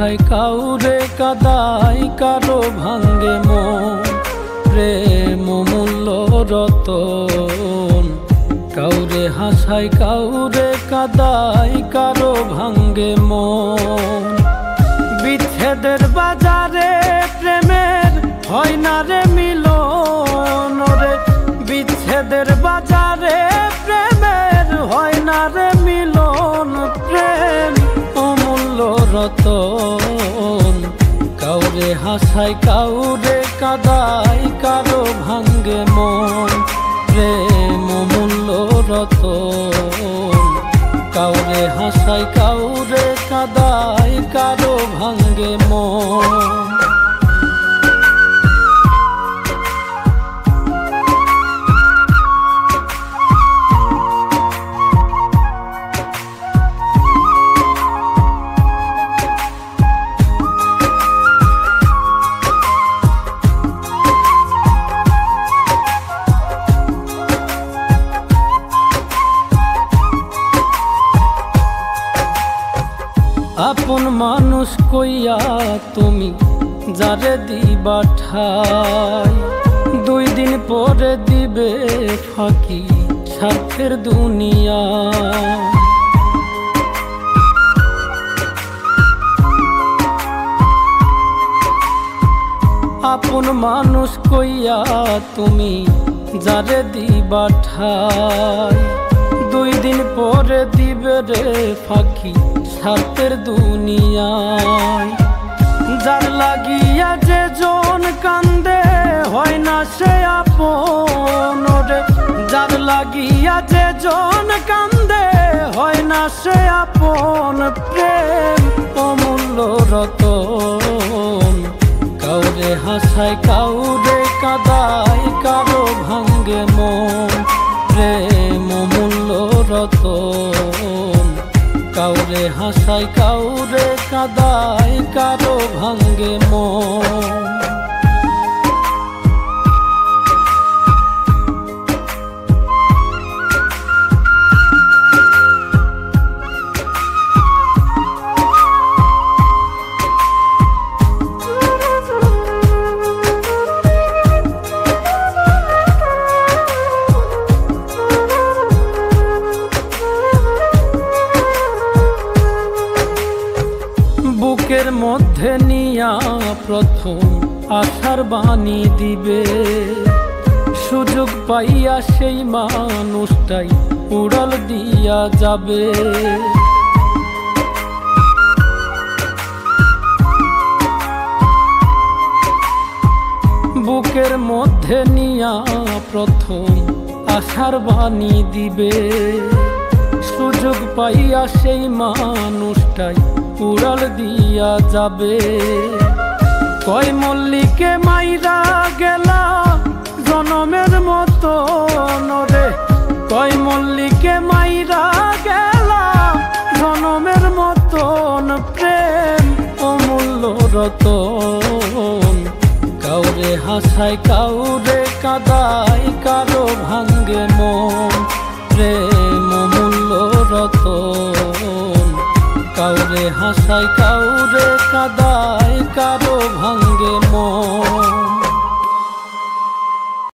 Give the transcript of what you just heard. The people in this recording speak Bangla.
হাসায় কাউরে কাদায় কারো ভাঙ্গে মন। প্রেম মূল্য রতন, কাউরে হাসায় কাউরে কাদায় কারো ভাঙ্গে মন। বিচ্ছেদের বাজারে প্রেমের হয় না রে মিলন রে, বিচ্ছেদের বাজারে প্রেমের হয় না রে মিলন। প্রেম অমূল্য রতন, কাউরে হাসায় কাউরে কাদায় কারো ভাঙ্গে মন। প্রেম অমূল্য রতন, কাউরে হাসায় কাউরে কাদায় কারো ভাঙ্গে মন। আপন মানুষ কইয়া তুমি যারে দিবা ঠাই, 2 দিন পরে দিবে ফাঁকি স্বার্থের দুনিয়া। আপন মানুষ কইয়া তুমি যারে দিবা ঠাই, 2 দিন পরে দিবে রে ফাঁকি স্বার্থের দুনিয়ায়। যার লাগিয়া যে জন কান্দে হয় না সে আপন রে, যার লাগিয়া যে জন কান্দে হয় না সে আপন। প্রেম অমূল্য রতন, কাউরে হাসায় কাউরে কাদায় কারো ভাঙ্গে মন। প্রেম অমূল্য রতন, কাউরে হাসায় কাউরে কাদায় কারো ভাঙ্গে মন। বুকের মধ্যে নিয়া প্রথম আশার বাণী দিবে, সুযোগ পাইয়া সেই মানুষটাই উড়াল দিয়া যাবে। বুকের মধ্যে নিয়া প্রথম আশার বাণী দিবে, সুযোগ পাইয়া সেই মানুষটাই উড়াল দিয়া যাবে। কয় মল্লিকে মাইরা গেলা জনমের মতো রে, কয় মল্লিকে মাইরা গেলা জনমের মতন। প্রেম অমূল্য রতন, কাউরে হাসায় কাউরে কাদায় কারো ভাঙ্গে মন। প্রেম অমূল্য রতন, কাউরে হাসায় কাউরে কাদায় কারো ভাঙ্গে